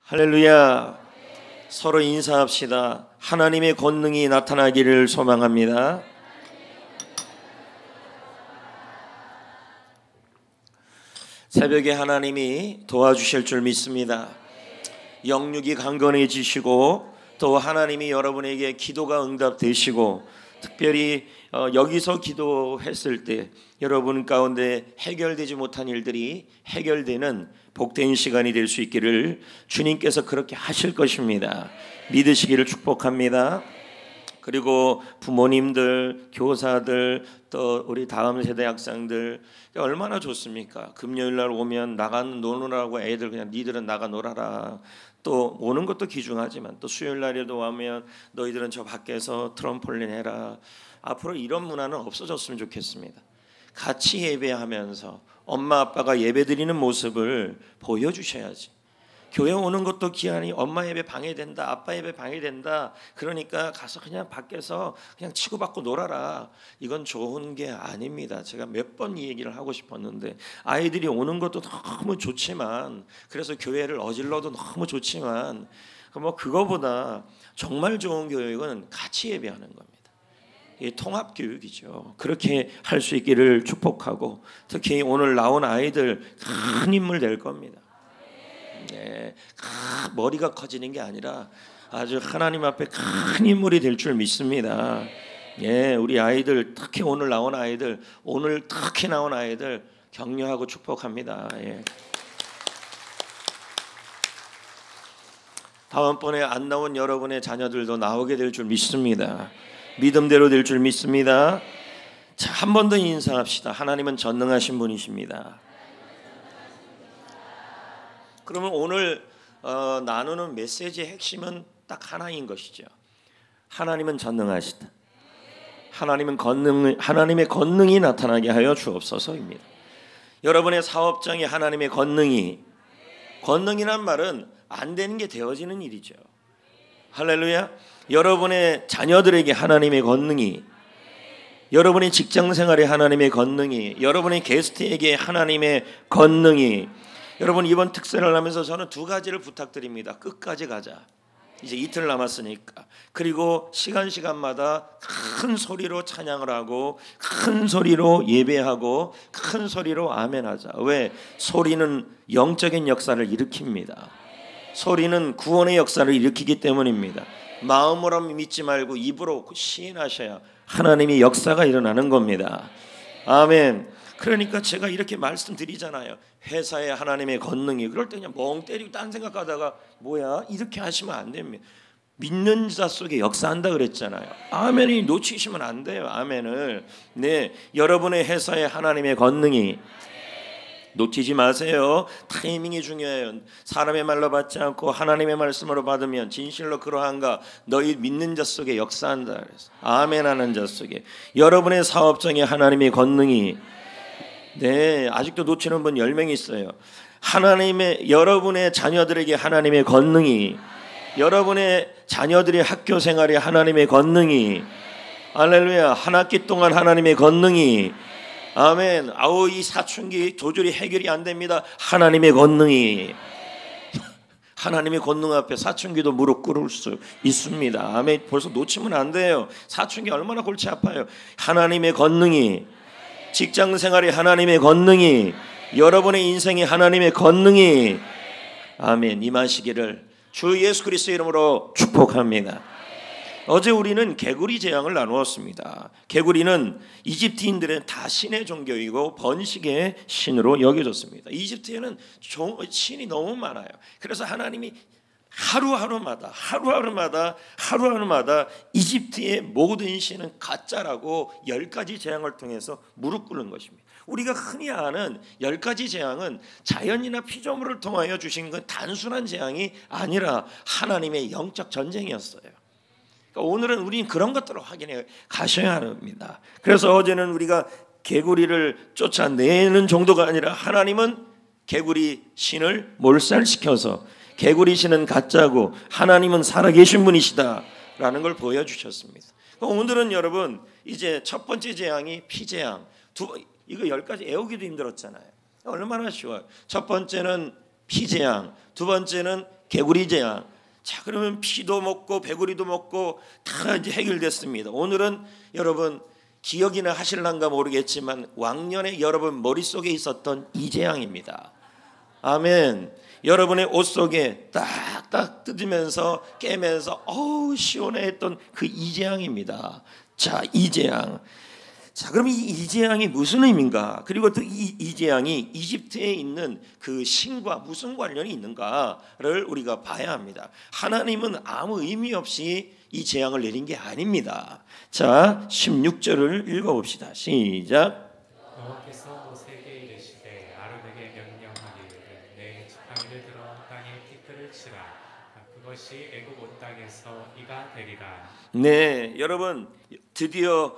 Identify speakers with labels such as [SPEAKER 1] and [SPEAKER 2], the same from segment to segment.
[SPEAKER 1] 할렐루야. 서로 인사합시다. 하나님의 권능이 나타나기를 소망합니다. 새벽에 하나님이 도와주실 줄 믿습니다. 영육이 강건해지시고 또 하나님이 여러분에게 기도가 응답되시고 특별히 여기서 기도했을 때 여러분 가운데 해결되지 못한 일들이 해결되는 복된 시간이 될 수 있기를 주님께서 그렇게 하실 것입니다. 믿으시기를 축복합니다. 그리고 부모님들, 교사들, 또 우리 다음 세대 학생들 얼마나 좋습니까? 금요일 날 오면 노느라고 애들 그냥 니들은 나가 놀아라. 또 오는 것도 귀중하지만 또 수요일 날에도 오면 너희들은 저 밖에서 트럼폴린 해라. 앞으로 이런 문화는 없어졌으면 좋겠습니다. 같이 예배하면서 엄마 아빠가 예배드리는 모습을 보여주셔야지. 교회 오는 것도 기한이 엄마 예배 방해된다, 아빠 예배 방해된다. 그러니까 가서 그냥 밖에서 그냥 치고받고 놀아라. 이건 좋은 게 아닙니다. 제가 몇 번 이 얘기를 하고 싶었는데 아이들이 오는 것도 너무 좋지만 그래서 교회를 어질러도 너무 좋지만 그거보다 정말 좋은 교육은 같이 예배하는 겁니다. 이 통합 교육이죠. 그렇게 할 수 있기를 축복하고 특히 오늘 나온 아이들 큰 인물 될 겁니다. 네, 머리가 커지는 게 아니라 아주 하나님 앞에 큰 인물이 될 줄 믿습니다. 예, 우리 아이들 특히 오늘 나온 아이들 격려하고 축복합니다. 예. 다음번에 안 나온 여러분의 자녀들도 나오게 될 줄 믿습니다. 믿음대로 될 줄 믿습니다. 자, 한 번 더 인사합시다. 하나님은 전능하신 분이십니다. 그러면 오늘 나누는 메시지의 핵심은 딱 하나인 것이죠. 하나님은 전능하시다. 하나님의 권능이 나타나게 하여 주옵소서입니다. 여러분의 사업장에 하나님의 권능이란 말은 안 되는 게 되어지는 일이죠. 할렐루야. 여러분의 자녀들에게 하나님의 권능이, 여러분의 직장생활에 하나님의 권능이, 여러분의 게스트에게 하나님의 권능이. 여러분 이번 특세를 하면서 저는 두 가지를 부탁드립니다. 끝까지 가자. 이제 이틀 남았으니까. 그리고 시간마다 큰 소리로 찬양을 하고 큰 소리로 예배하고 큰 소리로 아멘하자. 왜? 소리는 영적인 역사를 일으킵니다. 소리는 구원의 역사를 일으키기 때문입니다. 마음으로 믿지 말고 입으로 시인하셔야 하나님의 역사가 일어나는 겁니다. 아멘. 그러니까 제가 이렇게 말씀드리잖아요. 회사에 하나님의 권능이. 그럴 때 그냥 멍 때리고 딴 생각하다가 뭐야? 이렇게 하시면 안 됩니다. 믿는 자 속에 역사한다 그랬잖아요. 아멘이 놓치시면 안 돼요. 아멘을. 네, 여러분의 회사에 하나님의 권능이. 놓치지 마세요. 타이밍이 중요해요. 사람의 말로 받지 않고 하나님의 말씀으로 받으면 진실로 그러한가 너희 믿는 자 속에 역사한다 그래서 아멘하는 자 속에 여러분의 사업장에 하나님의 권능이. 네, 아직도 놓치는 분 10명 있어요. 여러분의 자녀들에게 하나님의 권능이, 여러분의 자녀들의 학교 생활에 하나님의 권능이, 할렐루야, 한 학기 동안 하나님의 권능이, 아멘. 이 사춘기 도저히 해결이 안 됩니다. 하나님의 권능이. 하나님의 권능 앞에 사춘기도 무릎 꿇을 수 있습니다. 아멘. 벌써 놓치면 안 돼요. 사춘기 얼마나 골치 아파요. 하나님의 권능이, 직장 생활에 하나님의 권능이, 여러분의 인생에 하나님의 권능이 아멘 임하시기를 주 예수 그리스도의 이름으로 축복합니다. 어제 우리는 개구리 재앙을 나누었습니다. 개구리는 이집트인들의 다 신의 종교이고 번식의 신으로 여겨졌습니다. 이집트에는 신이 너무 많아요. 그래서 하나님이 하루하루마다 이집트의 모든 신은 가짜라고 10가지 재앙을 통해서 무릎 꿇는 것입니다. 우리가 흔히 아는 10가지 재앙은 자연이나 피조물을 통하여 주신 건 단순한 재앙이 아니라 하나님의 영적 전쟁이었어요. 그러니까 오늘은 우리는 그런 것들을 확인해 가셔야 합니다. 그래서 어제는 우리가 개구리를 쫓아내는 정도가 아니라 하나님은 개구리 신을 몰살시켜서 개구리 신은 가짜고 하나님은 살아계신 분이시다라는 걸 보여주셨습니다. 오늘은 여러분 이제 첫 번째 재앙이 피재앙. 이거 10가지 외우기도 힘들었잖아요. 얼마나 쉬워요. 첫 번째는 피재앙, 두 번째는 개구리 재앙. 자, 그러면 피도 먹고 배구리도 먹고 다 이제 해결됐습니다. 오늘은 여러분 기억이나 하실란가 모르겠지만 왕년에 여러분 머릿속에 있었던 이 재앙입니다. 아멘. 여러분의 옷 속에 딱딱 뜯으면서 깨면서 어우 시원해 했던 그 이재앙입니다. 자, 이재앙. 자, 그럼 이 이재앙이 무슨 의미인가? 그리고 또 이 이재앙이 이집트에 있는 그 신과 무슨 관련이 있는가를 우리가 봐야 합니다. 하나님은 아무 의미 없이 이 재앙을 내린 게 아닙니다. 자, 16절을 읽어봅시다. 시작.
[SPEAKER 2] 여호와께서 모세에게 이르시되 아론에게 명령하기를 내 지팡이를 들어 땅에 티끌을 치라. 그것이 애굽 온 땅에서 이가 되리라.
[SPEAKER 1] 네, 여러분 드디어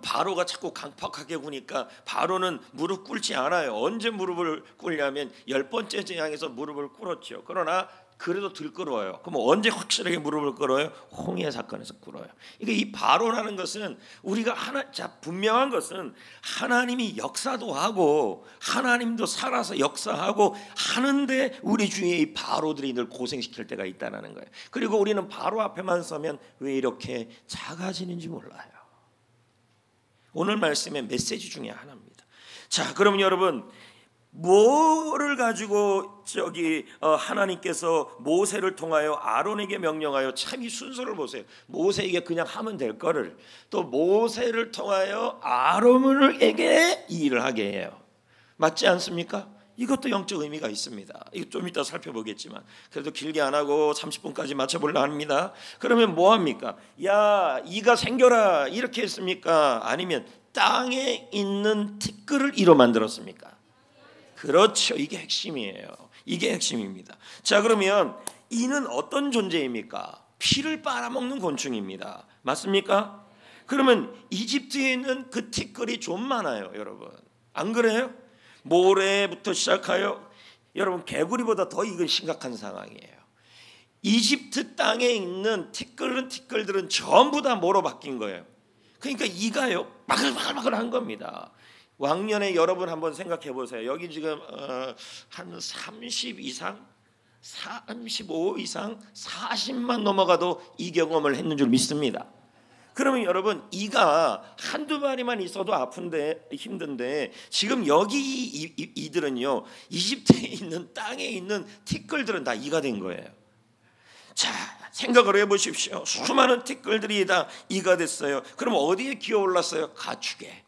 [SPEAKER 1] 바로가 자꾸 강팍하게 구니까 바로는 무릎 꿇지 않아요. 언제 무릎을 꿇냐면 10번째 재앙에서 무릎을 꿇었죠. 그러나 그래도 들끓어요. 그럼 언제 확실하게 무릎을 꿇어요? 홍해 사건에서 꿇어요. 이게 이 바로라는 것은 우리가 분명한 것은 하나님이 역사도 하고 하나님도 살아서 역사하고 하는데 우리 주위에 이 바로들이 늘 고생시킬 때가 있다는 거예요. 그리고 우리는 바로 앞에만 서면 왜 이렇게 작아지는지 몰라요. 오늘 말씀의 메시지 중에 하나입니다. 자, 그러면 여러분 뭐를 가지고 하나님께서 모세를 통하여 아론에게 명령하여 참 이 순서를 보세요. 모세에게 그냥 하면 될 거를 또 모세를 통하여 아론에게 이 일을 하게 해요. 맞지 않습니까? 이것도 영적 의미가 있습니다. 이거 좀 이따 살펴보겠지만 그래도 길게 안 하고 30분까지 맞춰보려 합니다. 그러면 뭐 합니까? 야, 이가 생겨라 이렇게 했습니까? 아니면 땅에 있는 티끌을 이로 만들었습니까? 그렇죠. 이게 핵심이에요. 이게 핵심입니다. 자, 그러면 이는 어떤 존재입니까? 피를 빨아먹는 곤충입니다. 맞습니까? 그러면 이집트에 있는 그 티끌이 좀 많아요, 여러분. 안 그래요? 모래부터 시작하여 여러분 개구리보다 더 이건 심각한 상황이에요. 이집트 땅에 있는 티끌들은 전부 다 뭐로 바뀐 거예요? 그러니까 이가요 바글바글한 겁니다. 왕년에 여러분 한번 생각해 보세요. 여기 지금 한 30 이상, 35 이상, 40만 넘어가도 이 경험을 했는 줄 믿습니다. 그러면 여러분 이가 한두 마리만 있어도 아픈데 힘든데 지금 여기 이들은요 이집트에 있는 땅에 있는 티끌들은 다 이가 된 거예요. 자, 생각을 해보십시오. 수많은 티끌들이 다 이가 됐어요. 그럼 어디에 기어올랐어요? 가축에.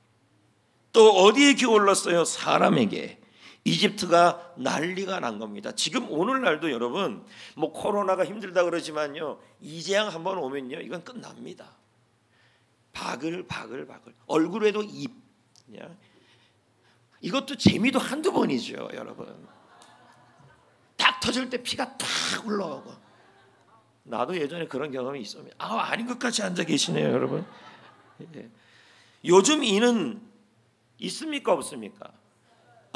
[SPEAKER 1] 또 어디에 기어올랐어요? 사람에게. 이집트가 난리가 난 겁니다. 지금 오늘날도 여러분 뭐 코로나가 힘들다 그러지만요 이 재앙 한번 오면요 이건 끝납니다. 바글 얼굴에도 입. 이것도 재미도 한두 번이죠 여러분. 딱 터질 때 피가 탁 올라오고. 나도 예전에 그런 경험이 있었습니다. 아닌 것 같이 앉아 계시네요 여러분. 요즘 이는 있습니까 없습니까?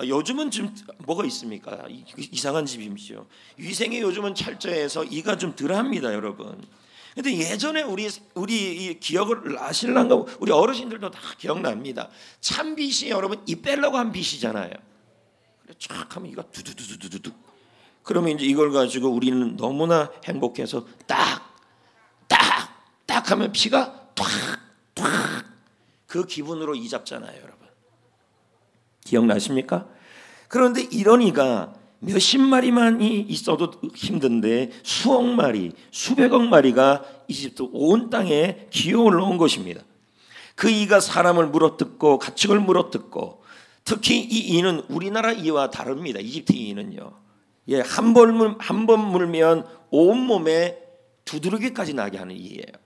[SPEAKER 1] 요즘은 좀 뭐가 있습니까? 이상한 집이죠. 위생이 요즘은 철저해서 이가 좀 덜합니다 여러분. 근데 예전에 우리 기억을 아실란가? 우리 어르신들도 다 기억납니다. 참빗이 여러분 이 빼려고 한 빗이잖아요. 그래 쫙 하면 이가 두두두두두두. 그러면 이제 이걸 가지고 우리는 너무나 행복해서 딱 하면 피가 탁 그 기분으로 이 잡잖아요 여러분. 기억나십니까? 그런데 이런 이가 몇십 마리만이 있어도 힘든데 수억 마리, 수백억 마리가 이집트 온 땅에 기어 올라온 것입니다. 그 이가 사람을 물어뜯고 가축을 물어뜯고 특히 이 이는 우리나라 이와 다릅니다. 이집트 이는요. 한 번 물면 온몸에 두드러기까지 나게 하는 이예요.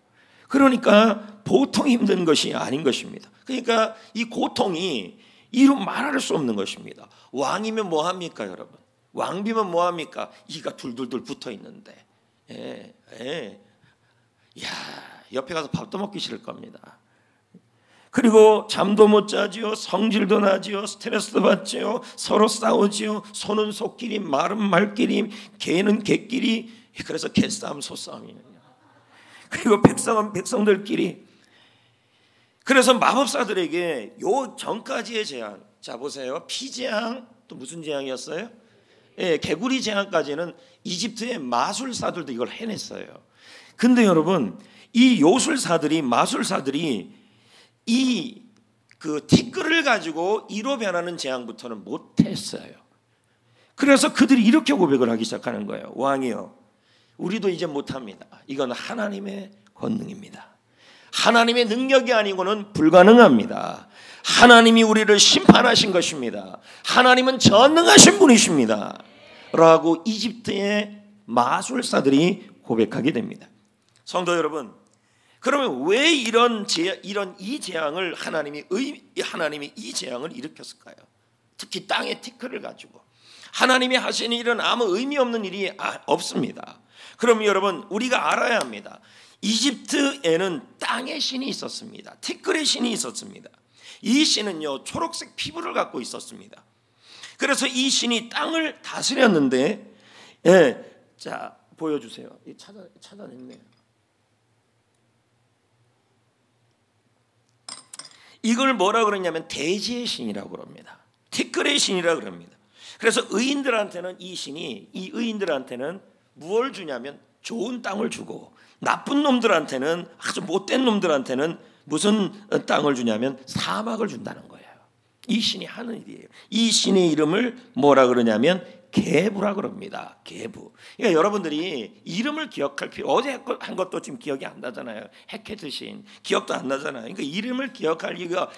[SPEAKER 1] 그러니까 보통 힘든 것이 아닌 것입니다. 그러니까 이 고통이 이루 말할 수 없는 것입니다. 왕이면 뭐 합니까 여러분? 왕비면 뭐 합니까? 이가 둘둘둘 붙어 있는데, 옆에 가서 밥도 먹기 싫을 겁니다. 그리고 잠도 못 자지요, 성질도 나지요, 스트레스도 받지요, 서로 싸우지요, 소는 소끼리, 말은 말끼리, 개는 개끼리. 그래서 개싸움, 소싸움이에요. 그리고 백성은 백성들끼리. 그래서 마법사들에게 요 전까지의 재앙, 자 보세요, 피재앙, 또 무슨 재앙이었어요? 개구리 재앙까지는 이집트의 마술사들도 이걸 해냈어요. 근데 여러분, 이 요술사들이, 마술사들이 이 그 티끌을 가지고 이로 변하는 재앙부터는 못했어요. 그래서 그들이 이렇게 고백을 하기 시작하는 거예요. 왕이요, 우리도 이제 못합니다. 이건 하나님의 권능입니다. 하나님의 능력이 아니고는 불가능합니다. 하나님이 우리를 심판하신 것입니다. 하나님은 전능하신 분이십니다. 라고 이집트의 마술사들이 고백하게 됩니다. 성도 여러분, 그러면 왜 이 재앙을 하나님이 이 재앙을 일으켰을까요? 특히 땅의 티끌을 가지고 하나님이 하시는 일은 아무 의미 없는 일이 없습니다. 그럼 여러분, 우리가 알아야 합니다. 이집트에는 땅의 신이 있었습니다. 티끌의 신이 있었습니다. 이 신은요, 초록색 피부를 갖고 있었습니다. 그래서 이 신이 땅을 다스렸는데, 자 보여주세요. 찾아냈네요. 이걸 뭐라 그러냐면 대지의 신이라고 그럽니다. 티끌의 신이라고 그럽니다. 그래서 의인들한테는 이 신이, 이 의인들한테는 무엇을 주냐면 좋은 땅을 주고, 나쁜 놈들한테는, 아주 못된 놈들한테는 무슨 땅을 주냐면 사막을 준다는 거예요. 이 신이 하는 일이에요. 이 신의 이름을 뭐라 그러냐면 계부라 그럽니다. 계부. 그러니까 여러분들이 이름을 기억할 필요, 어제 한 것도 지금 기억이 안 나잖아요. 헤케드 신 기억도 안 나잖아요. 그러니까 이름을 기억할 이유가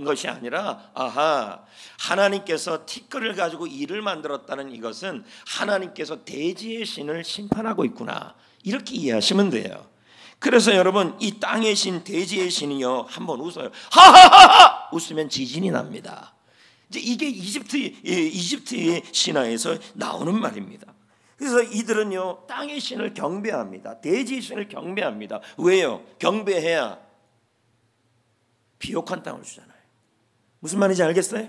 [SPEAKER 1] 것이 아니라, 하나님께서 티끌을 가지고 이를 만들었다는 이것은 하나님께서 대지의 신을 심판하고 있구나, 이렇게 이해하시면 돼요. 그래서 여러분, 이 땅의 신, 대지의 신이요, 한번 웃어요. 하하하하! 웃으면 지진이 납니다. 이제 이게 이집트의 신화에서 나오는 말입니다. 그래서 이들은요, 땅의 신을 경배합니다. 대지의 신을 경배합니다. 왜요? 경배해야 비옥한 땅을 주잖아요. 무슨 말인지 알겠어요?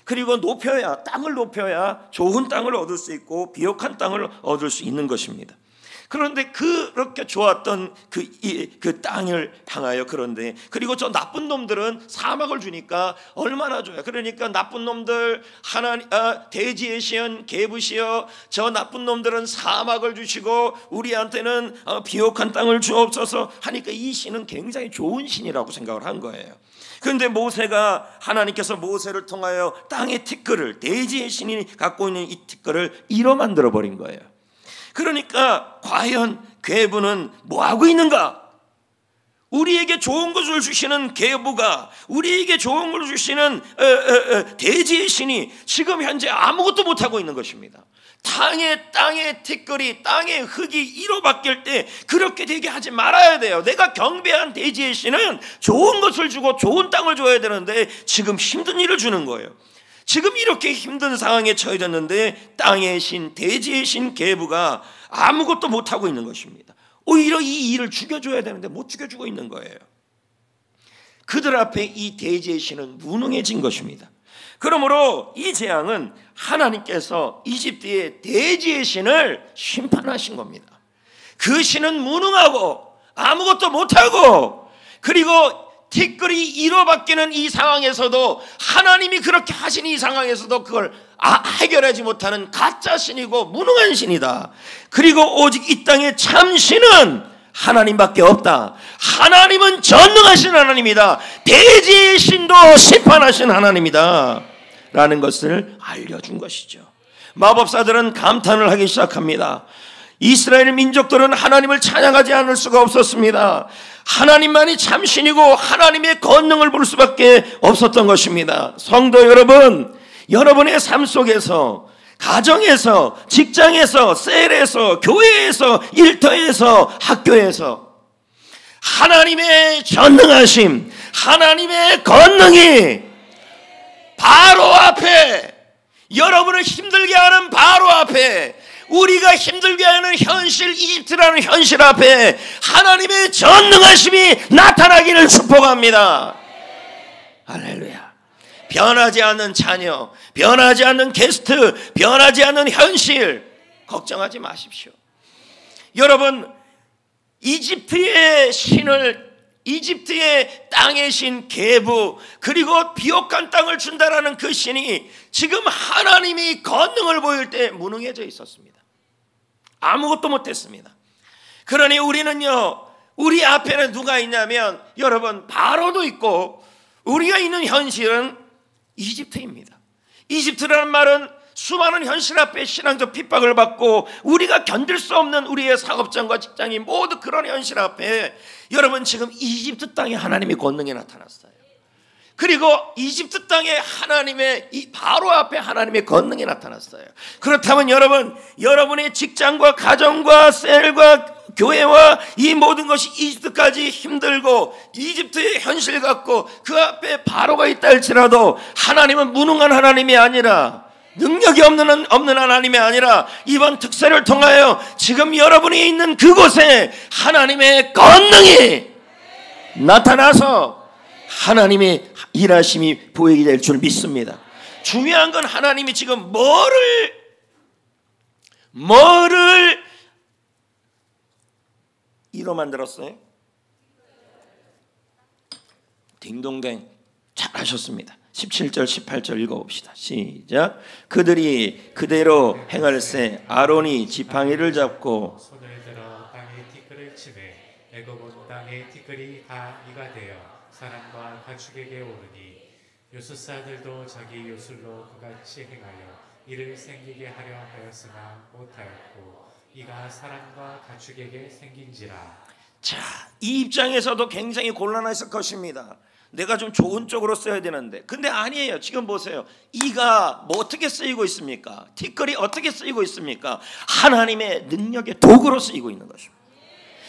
[SPEAKER 1] 그리고 높여야, 땅을 높여야 좋은 땅을 얻을 수 있고 비옥한 땅을 얻을 수 있는 것입니다. 그런데 그렇게 좋았던 그 땅을 향하여, 그런데 그리고 저 나쁜 놈들은 사막을 주니까 얼마나 좋아요. 그러니까 나쁜 놈들, 대지의 신 계부시여, 저 나쁜 놈들은 사막을 주시고 우리한테는 비옥한 땅을 주옵소서 하니까 이 신은 굉장히 좋은 신이라고 생각을 한 거예요. 그런데 하나님께서 모세를 통하여 땅의 티끌을, 대지의 신이 갖고 있는 이 티끌을 이로 만들어 버린 거예요. 그러니까 과연 계부는 뭐하고 있는가? 우리에게 좋은 것을 주시는 계부가, 우리에게 좋은 것을 주시는 대지의 신이 지금 현재 아무것도 못하고 있는 것입니다. 땅의 티끌이, 땅의 흙이 이로 바뀔 때 그렇게 되게 하지 말아야 돼요. 내가 경배한 대지의 신은 좋은 것을 주고 좋은 땅을 줘야 되는데 지금 힘든 일을 주는 거예요. 지금 이렇게 힘든 상황에 처해졌는데 땅의 신, 대지의 신 계부가 아무것도 못하고 있는 것입니다. 오히려 이 일을 죽여줘야 되는데 못 죽여주고 있는 거예요. 그들 앞에 이 대지의 신은 무능해진 것입니다. 그러므로 이 재앙은 하나님께서 이집트의 대지의 신을 심판하신 겁니다. 그 신은 무능하고 아무것도 못하고, 그리고 티끌이 이로 바뀌는 이 상황에서도, 하나님이 그렇게 하신 이 상황에서도 그걸 해결하지 못하는 가짜 신이고 무능한 신이다. 그리고 오직 이 땅의 참 신은 하나님밖에 없다. 하나님은 전능하신 하나님이다. 대지의 신도 심판하신 하나님이다 라는 것을 알려준 것이죠. 마법사들은 감탄을 하기 시작합니다. 이스라엘 민족들은 하나님을 찬양하지 않을 수가 없었습니다. 하나님만이 참신이고 하나님의 권능을 볼 수밖에 없었던 것입니다. 성도 여러분, 여러분의 삶 속에서, 가정에서, 직장에서, 셀에서, 교회에서, 일터에서, 학교에서 하나님의 전능하심, 하나님의 권능이 바로 앞에, 여러분을 힘들게 하는 바로 앞에, 우리가 힘들게 하는 현실, 이집트라는 현실 앞에 하나님의 전능하심이 나타나기를 축복합니다. 할렐루야. 변하지 않는 자녀, 변하지 않는 게스트, 변하지 않는 현실 걱정하지 마십시오. 여러분, 이집트의 신을 이집트의 땅의 신 게부, 그리고 비옥한 땅을 준다라는 그 신이 지금 하나님이 권능을 보일 때 무능해져 있었습니다. 아무것도 못했습니다. 그러니 우리는요, 우리 앞에는 누가 있냐면 여러분 바로도 있고, 우리가 있는 현실은 이집트입니다. 이집트라는 말은 수많은 현실 앞에 신앙적 핍박을 받고 우리가 견딜 수 없는 우리의 사업장과 직장이 모두 그런 현실 앞에 여러분 지금 이집트 땅에 하나님의 권능이 나타났어요. 그리고 이집트 땅에 하나님의 이 바로 앞에 하나님의 권능이 나타났어요. 그렇다면 여러분, 여러분의 직장과 가정과 셀과 교회와 이 모든 것이 이집트까지 힘들고 이집트의 현실 같고 그 앞에 바로가 있다 할지라도 하나님은 무능한 하나님이 아니라, 능력이 없는 하나님이 아니라 이번 특세를 통하여 지금 여러분이 있는 그곳에 하나님의 권능이 나타나서 하나님의 일하심이 보이게 될 줄 믿습니다. 중요한 건 하나님이 지금 뭐를 이로 만들었어요? 딩동댕 잘하셨습니다. 17절 18절 읽어봅시다. 시작. 그들이 그대로 행할세 아론이 지팡이를 잡고
[SPEAKER 2] 손을 들어 땅에 티끌을 치매 애굽 온 땅에 티끌이 다 이가 되어 사람과 가축에게 오르니 요술사들도 자기 요술로 그같이 행하여 이를 생기게 하려 하였으나 못하였고 이가 사람과 가축에게 생긴지라.
[SPEAKER 1] 자, 이 입장에서도 굉장히 곤란했을 것입니다. 내가 좀 좋은 쪽으로 써야 되는데, 근데 아니에요. 지금 보세요. 이가 뭐 어떻게 쓰이고 있습니까? 티끌이 어떻게 쓰이고 있습니까? 하나님의 능력의 도구로 쓰이고 있는 것입니다.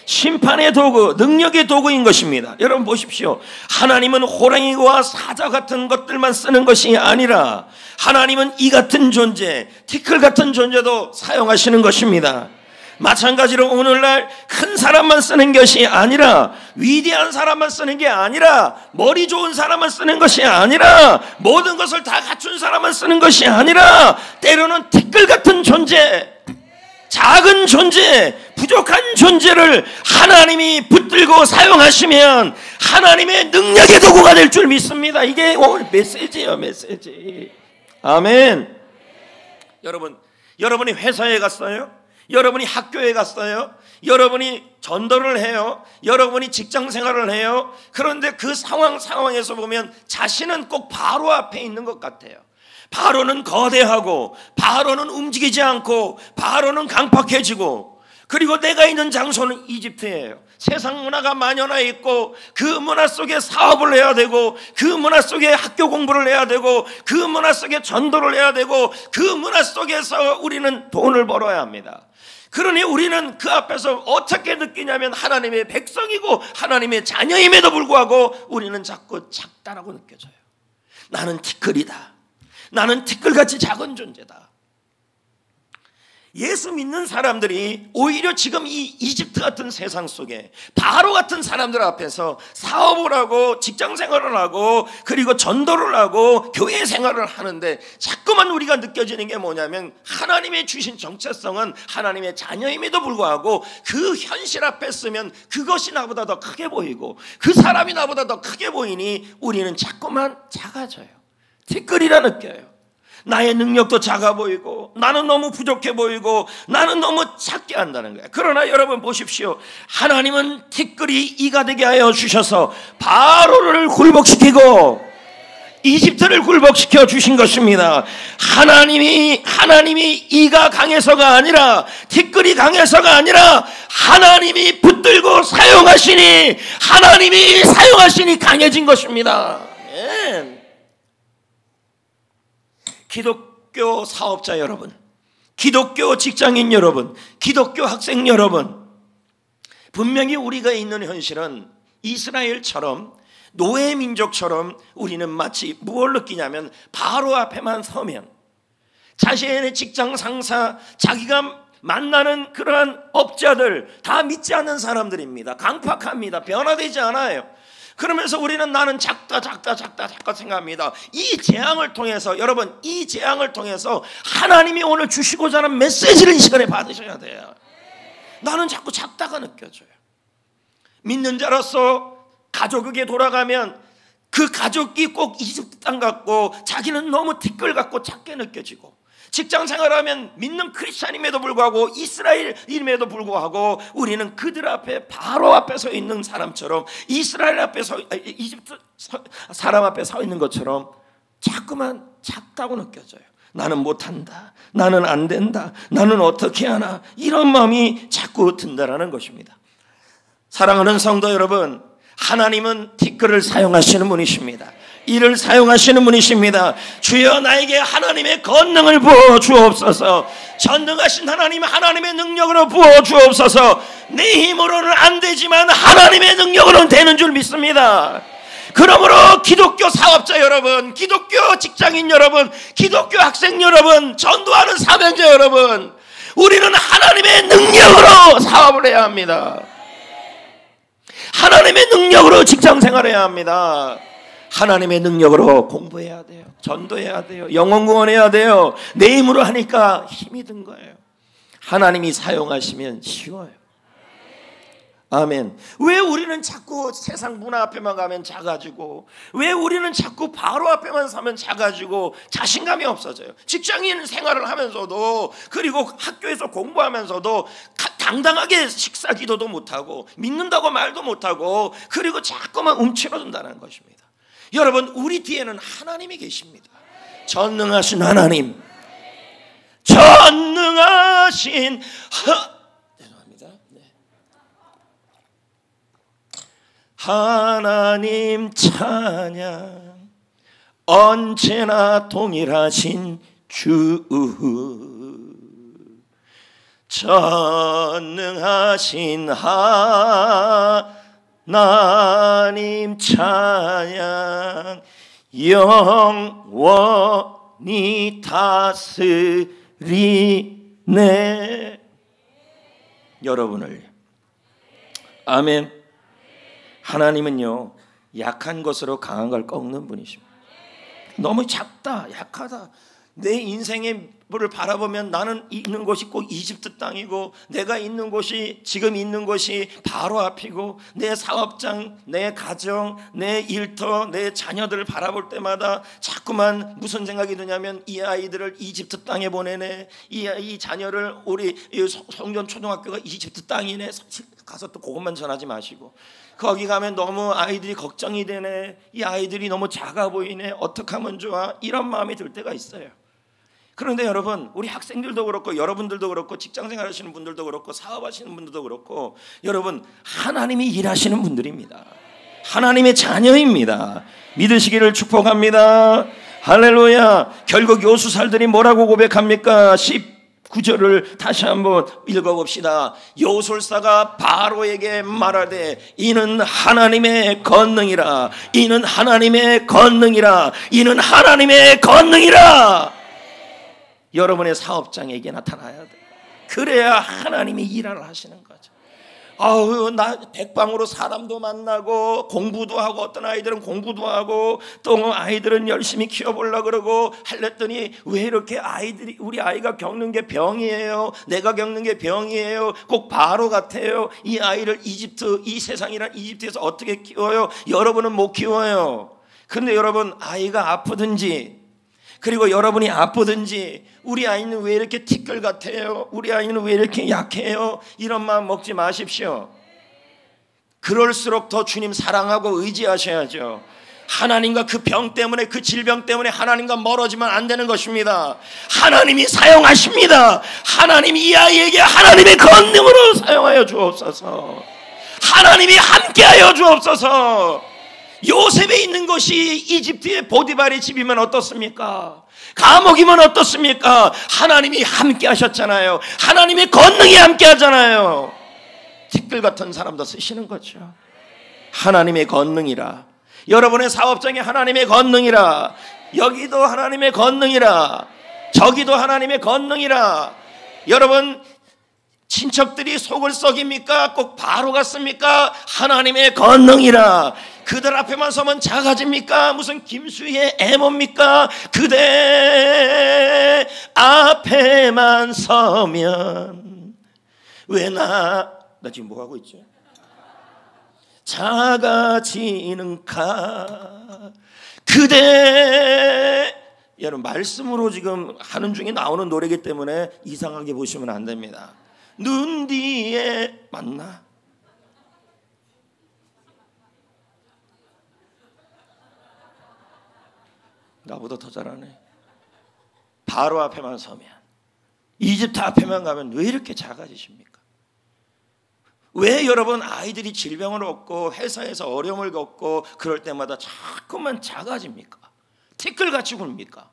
[SPEAKER 1] 심판의 도구, 능력의 도구인 것입니다. 여러분 보십시오. 하나님은 호랑이와 사자 같은 것들만 쓰는 것이 아니라 하나님은 이 같은 존재, 티끌 같은 존재도 사용하시는 것입니다. 마찬가지로 오늘날 큰 사람만 쓰는 것이 아니라, 위대한 사람만 쓰는 게 아니라, 머리 좋은 사람만 쓰는 것이 아니라, 모든 것을 다 갖춘 사람만 쓰는 것이 아니라, 때로는 티끌 같은 존재, 작은 존재, 부족한 존재를 하나님이 붙들고 사용하시면 하나님의 능력의 도구가 될 줄 믿습니다. 이게 오늘 메시지예요, 메시지. 아멘. 여러분이 회사에 갔어요? 여러분이 학교에 갔어요? 여러분이 전도를 해요? 여러분이 직장 생활을 해요? 그런데 그 상황에서 보면 자신은 꼭 바로 앞에 있는 것 같아요. 바로는 거대하고, 바로는 움직이지 않고, 바로는 강팍해지고, 그리고 내가 있는 장소는 이집트예요. 세상 문화가 만연해 있고, 그 문화 속에 사업을 해야 되고, 그 문화 속에 학교 공부를 해야 되고, 그 문화 속에 전도를 해야 되고, 그 문화 속에서 우리는 돈을 벌어야 합니다. 그러니 우리는 그 앞에서 어떻게 느끼냐면 하나님의 백성이고 하나님의 자녀임에도 불구하고 우리는 자꾸 작다라고 느껴져요. 나는 티끌이다. 나는 티끌같이 작은 존재다. 예수 믿는 사람들이 오히려 지금 이 이집트 같은 세상 속에 바로 같은 사람들 앞에서 사업을 하고 직장 생활을 하고 그리고 전도를 하고 교회 생활을 하는데 자꾸만 우리가 느껴지는 게 뭐냐면 하나님의 주신 정체성은 하나님의 자녀임에도 불구하고 그 현실 앞에 쓰면 그것이 나보다 더 크게 보이고 그 사람이 나보다 더 크게 보이니 우리는 자꾸만 작아져요. 티끌이라 느껴요. 나의 능력도 작아 보이고 나는 너무 부족해 보이고 나는 너무 작게 한다는 거예요. 그러나 여러분 보십시오. 하나님은 티끌이 이가 되게 하여 주셔서 바로를 굴복시키고 이집트를 굴복시켜 주신 것입니다. 하나님이 이가 강해서가 아니라 티끌이 강해서가 아니라 하나님이 붙들고 사용하시니 하나님이 사용하시니 강해진 것입니다. 아멘. 기독교 사업자 여러분, 기독교 직장인 여러분, 기독교 학생 여러분, 분명히 우리가 있는 현실은 이스라엘처럼 노예 민족처럼 우리는 마치 무엇을 느끼냐면 바로 앞에만 서면 자신의 직장 상사, 자기가 만나는 그러한 업자들 다 믿지 않는 사람들입니다. 강팍합니다. 변화되지 않아요. 그러면서 우리는 나는 작다 생각합니다. 이 재앙을 통해서 여러분, 이 재앙을 통해서 하나님이 오늘 주시고자 하는 메시지를 이 시간에 받으셔야 돼요. 나는 자꾸 작다가 느껴져요. 믿는 자로서 가족에게 돌아가면 그 가족이 꼭 이집트 땅 같고 자기는 너무 티끌 같고 작게 느껴지고, 직장 생활하면 믿는 크리스찬임에도 불구하고 이스라엘임에도 불구하고 우리는 그들 앞에 바로 앞에 서 있는 사람처럼, 이스라엘 앞에 이집트 사람 앞에 서 있는 것처럼 자꾸만 작다고 느껴져요. 나는 못한다, 나는 안 된다, 나는 어떻게 하나, 이런 마음이 자꾸 든다라는 것입니다. 사랑하는 성도 여러분, 하나님은 티끌을 사용하시는 분이십니다. 이를 사용하시는 분이십니다. 주여 나에게 하나님의 권능을 부어 주옵소서. 전능하신 하나님, 하나님의 능력으로 부어 주옵소서. 내 힘으로는 안 되지만 하나님의 능력으로는 되는 줄 믿습니다. 그러므로 기독교 사업자 여러분, 기독교 직장인 여러분, 기독교 학생 여러분, 전도하는 사명자 여러분, 우리는 하나님의 능력으로 사업을 해야 합니다. 하나님의 능력으로 직장 생활해야 합니다. 하나님의 능력으로 공부해야 돼요. 전도해야 돼요. 영혼 구원해야 돼요. 내 힘으로 하니까 힘이 든 거예요. 하나님이 사용하시면 쉬워요. 아멘. 왜 우리는 자꾸 세상 문화 앞에만 가면 작아지고, 왜 우리는 자꾸 바로 앞에만 서면 작아지고 자신감이 없어져요? 직장인 생활을 하면서도, 그리고 학교에서 공부하면서도 당당하게 식사 기도도 못하고 믿는다고 말도 못하고, 그리고 자꾸만 움츠러든다는 것입니다. 여러분, 우리 뒤에는 하나님이 계십니다. 전능하신 하나님, 전능하신 죄송합니다. 하나님 찬양, 언제나 동일하신 주, 전능하신 하나님 찬양, 영원히 다스리네. 여러분을, 아멘. 하나님은요, 약한 것으로 강한 걸 꺾는 분이십니다. 너무 작다, 약하다, 내 인생의 를 바라보면 나는 있는 곳이 꼭 이집트 땅이고, 내가 있는 곳이, 지금 있는 곳이 바로 앞이고, 내 사업장, 내 가정, 내 일터, 내 자녀들을 바라볼 때마다 자꾸만 무슨 생각이 드냐면, 이 아이들을 이집트 땅에 보내네, 이 자녀를 우리 성전 초등학교가 이집트 땅이네. 가서 또 그것만 전하지 마시고, 거기 가면 너무 아이들이 걱정이 되네, 이 아이들이 너무 작아 보이네, 어떻게 하면 좋아, 이런 마음이 들 때가 있어요. 그런데 여러분, 우리 학생들도 그렇고 여러분들도 그렇고 직장생활 하시는 분들도 그렇고 사업하시는 분들도 그렇고, 여러분, 하나님이 일하시는 분들입니다. 하나님의 자녀입니다. 믿으시기를 축복합니다. 할렐루야. 결국 요수살들이 뭐라고 고백합니까? 19절을 다시 한번 읽어봅시다. 요술사가 바로에게 말하되, 이는 하나님의 권능이라, 이는 하나님의 권능이라, 이는 하나님의 권능이라. 여러분의 사업장에게 나타나야 돼요. 그래야 하나님이 일을 하시는 거죠. 나 백방으로 사람도 만나고 공부도 하고, 어떤 아이들은 공부도 하고 또 아이들은 열심히 키워보려고 그러고 할랬더니, 왜 이렇게 아이들이, 우리 아이가 겪는 게 병이에요, 내가 겪는 게 병이에요, 꼭 바로 같아요. 이 아이를 이집트, 이 세상이란 이집트에서 어떻게 키워요? 여러분은 못 키워요. 그런데 여러분, 아이가 아프든지, 그리고 여러분이 아프든지, 우리 아이는 왜 이렇게 티끌 같아요, 우리 아이는 왜 이렇게 약해요, 이런 마음 먹지 마십시오. 그럴수록 더 주님 사랑하고 의지하셔야죠. 하나님과 그 병 때문에, 그 질병 때문에 하나님과 멀어지면 안 되는 것입니다. 하나님이 사용하십니다. 하나님이 이 아이에게 하나님의 권능으로 사용하여 주옵소서. 하나님이 함께하여 주옵소서. 요셉에 있는 것이 이집트의 보디발의 집이면 어떻습니까? 감옥이면 어떻습니까? 하나님이 함께 하셨잖아요. 하나님의 권능이 함께 하잖아요. 티끌 같은 사람도 쓰시는 거죠. 하나님의 권능이라. 여러분의 사업장에 하나님의 권능이라. 여기도 하나님의 권능이라. 저기도 하나님의 권능이라. 여러분, 친척들이 속을 썩입니까? 꼭 바로 같습니까? 하나님의 권능이라. 그들 앞에만 서면 작아집니까? 무슨 김수희의 애모입니까? 그대 앞에만 서면 왜 나 지금 뭐 하고 있죠? 작아지는가 그대. 여러분 말씀으로 지금 하는 중에 나오는 노래이기 때문에 이상하게 보시면 안 됩니다. 눈 뒤에 맞나? 나보다 더 잘하네. 바로 앞에만 서면, 이집트 앞에만 가면 왜 이렇게 작아지십니까? 왜 여러분 아이들이 질병을 얻고 회사에서 어려움을 겪고 그럴 때마다 자꾸만 작아집니까? 티끌같이 굴립니까?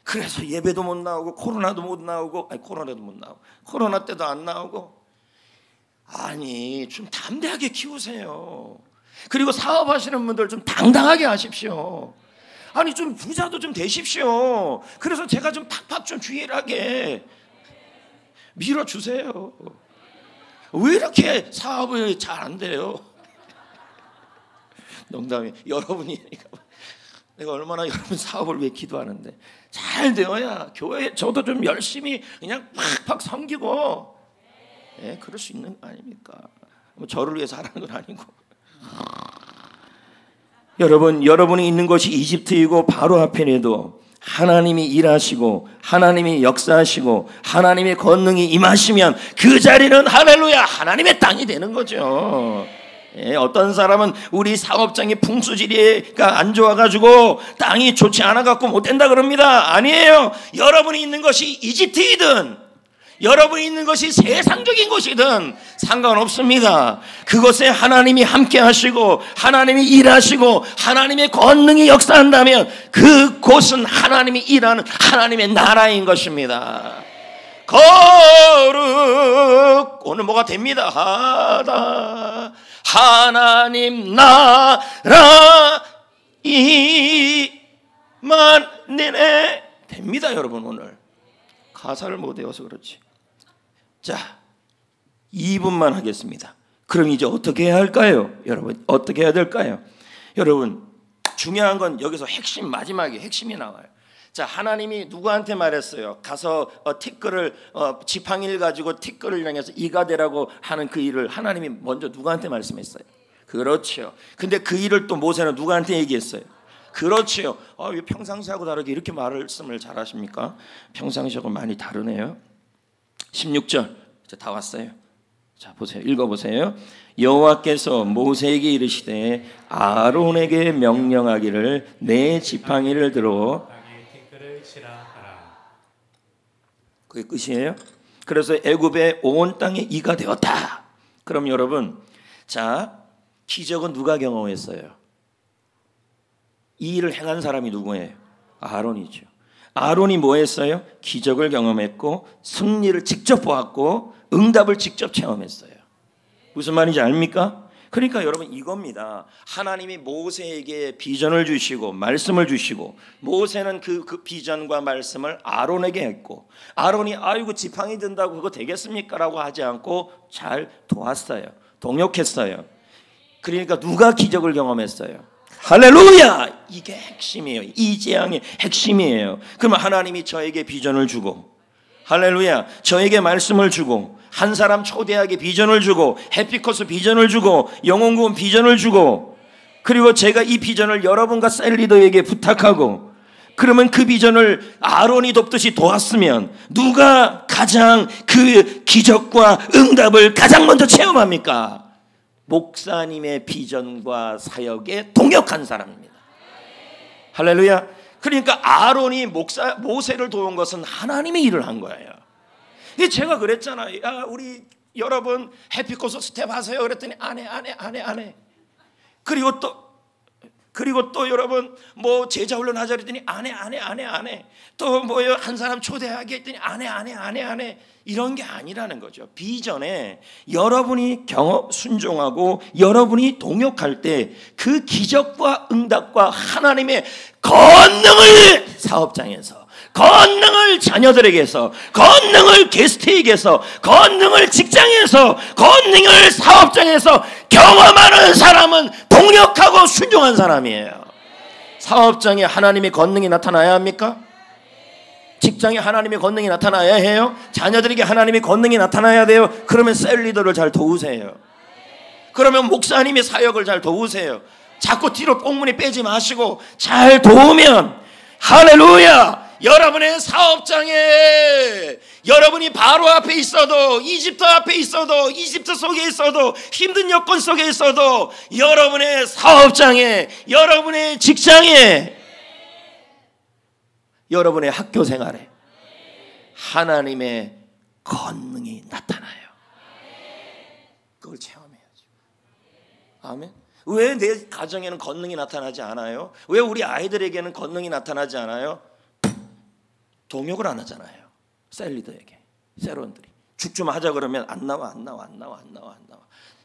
[SPEAKER 1] 그래서 예배도 못 나오고 코로나도 못 나오고, 코로나 때도 안 나오고. 아니 좀 담대하게 키우세요. 그리고 사업하시는 분들 좀 당당하게 하십시오. 아니 좀 부자도 좀 되십시오. 그래서 제가 좀 팍팍 좀 주일하게 밀어주세요. 왜 이렇게 사업을 잘 안 돼요? 농담이. 여러분이 내가 얼마나 여러분 사업을 위해 기도하는데 잘 되어야 교회 저도 좀 열심히 그냥 팍팍 섬기고, 예, 그럴 수 있는 거 아닙니까? 뭐 저를 위해서 하라는 건 아니고. 여러분이 있는 것이 이집트이고 바로 앞에라도 하나님이 일하시고 하나님이 역사하시고 하나님의 권능이 임하시면 그 자리는 할렐루야 하나님의 땅이 되는 거죠. 예, 어떤 사람은 우리 사업장이 풍수지리가 안 좋아가지고 땅이 좋지 않아갖고 못 된다 그럽니다. 아니에요. 여러분이 있는 것이 이집트이든 여러분이 있는 것이 세상적인 곳이든 상관없습니다. 그곳에 하나님이 함께 하시고 하나님이 일하시고 하나님의 권능이 역사한다면 그곳은 하나님이 일하는 하나님의 나라인 것입니다. 거룩 오늘 뭐가 됩니다. 하다 하나님 나라 이만내네 됩니다. 여러분 오늘 가사를 못 외워서 그렇지. 자 2분만 하겠습니다. 그럼 이제 어떻게 해야 할까요? 여러분 어떻게 해야 될까요? 여러분 중요한 건 여기서 핵심, 마지막에 핵심이 나와요. 자 하나님이 누구한테 말했어요? 가서 티끌을 지팡이를 가지고 티끌을 향해서 이가 되라고 하는 그 일을 하나님이 먼저 누구한테 말씀했어요? 그렇죠. 근데 그 일을 또 모세는 누구한테 얘기했어요? 그렇죠. 왜 평상시하고 다르게 이렇게 말씀을 잘하십니까? 평상시하고 많이 다르네요. 16절 이제 다 왔어요. 자 보세요. 읽어보세요. 여호와께서 모세에게 이르시되 아론에게 명령하기를 내 지팡이를 들어
[SPEAKER 2] 티끌을 치라 하라.
[SPEAKER 1] 그게 끝이에요. 그래서 애굽의 온 땅에 이가 되었다. 그럼 여러분 자 기적은 누가 경험했어요? 이 일을 행한 사람이 누구예요? 아론이죠. 아론이 뭐 했어요? 기적을 경험했고 승리를 직접 보았고 응답을 직접 체험했어요. 무슨 말인지 압니까? 그러니까 여러분 이겁니다. 하나님이 모세에게 비전을 주시고 말씀을 주시고 모세는 그 비전과 말씀을 아론에게 했고 아론이 아이고 지팡이 든다고 그거 되겠습니까? 라고 하지 않고 잘 도왔어요. 동역했어요. 그러니까 누가 기적을 경험했어요? 할렐루야! 이게 핵심이에요. 이 재앙의 핵심이에요. 그러면 하나님이 저에게 비전을 주고 할렐루야 저에게 말씀을 주고 한 사람 초대하게 비전을 주고 해피코스 비전을 주고 영혼구원 비전을 주고 그리고 제가 이 비전을 여러분과 셀리더에게 부탁하고 그러면 그 비전을 아론이 돕듯이 도왔으면 누가 가장 그 기적과 응답을 가장 먼저 체험합니까? 목사님의 비전과 사역에 동역한 사람입니다. 할렐루야. 그러니까 아론이 모세를 도운 것은 하나님의 일을 한 거예요. 제가 그랬잖아요. 야, 우리 여러분 해피코스 스텝 하세요. 그랬더니 안 해. 그리고 또 여러분 뭐 제자 훈련 하자 그랬더니 안 해. 또 뭐요 한 사람 초대하게 했더니 안 해. 이런 게 아니라는 거죠. 비전에 여러분이 순종하고 여러분이 동역할 때 그 기적과 응답과 하나님의 권능을 사업장에서 권능을 자녀들에게서 권능을 게스트에게서 권능을 직장에서 권능을 사업장에서 경험하는 사람은 동역하고 순종한 사람이에요. 사업장에 하나님의 권능이 나타나야 합니까? 직장에 하나님의 권능이 나타나야 해요. 자녀들에게 하나님의 권능이 나타나야 돼요. 그러면 셀 리더를 잘 도우세요. 그러면 목사님의 사역을 잘 도우세요. 자꾸 뒤로 꽁무니 빼지 마시고 잘 도우면 할렐루야, 여러분의 사업장에 여러분이 바로 앞에 있어도, 이집트 앞에 있어도, 이집트 속에 있어도, 힘든 여건 속에 있어도, 여러분의 사업장에, 여러분의 직장에, 여러분의 학교 생활에 하나님의 권능이 나타나요. 그걸 체험해야죠. 아멘. 왜 내 가정에는 권능이 나타나지 않아요? 왜 우리 아이들에게는 권능이 나타나지 않아요? 동역을 안 하잖아요. 셀리더에게, 세론들이 죽 좀 하자 그러면 안 나와.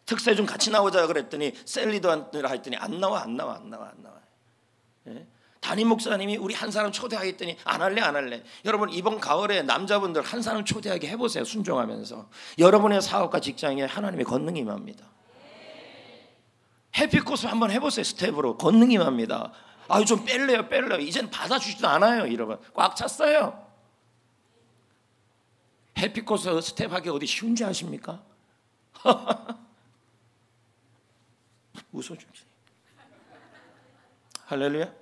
[SPEAKER 1] 특세 좀 같이 나오자 그랬더니 셀리더한테 했더니 안 나와. 예? 담임 목사님이 우리 한 사람 초대하겠더니 안 할래. 여러분 이번 가을에 남자분들 한 사람 초대하게 해보세요. 순종하면서 여러분의 사업과 직장에 하나님의 권능이 임합니다. 해피코스 한번 해보세요. 스텝으로 권능이 임합니다. 아유 좀 뺄래요. 이젠 받아주지도 않아요. 이러면 꽉 찼어요. 해피코스 스텝하기 어디 쉬운 줄 아십니까? 웃어주지. 할렐루야.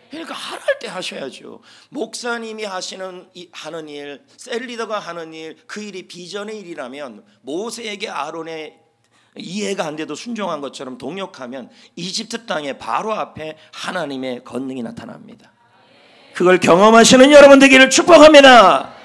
[SPEAKER 1] 그러니까 하랄 때 하셔야죠. 목사님이 하는 일, 셀리더가 하는 일, 그 일이 비전의 일이라면 모세에게 아론의 이해가 안 돼도 순종한 것처럼 동역하면 이집트 땅의 바로 앞에 하나님의 권능이 나타납니다. 그걸 경험하시는 여러분 되기를 축복합니다.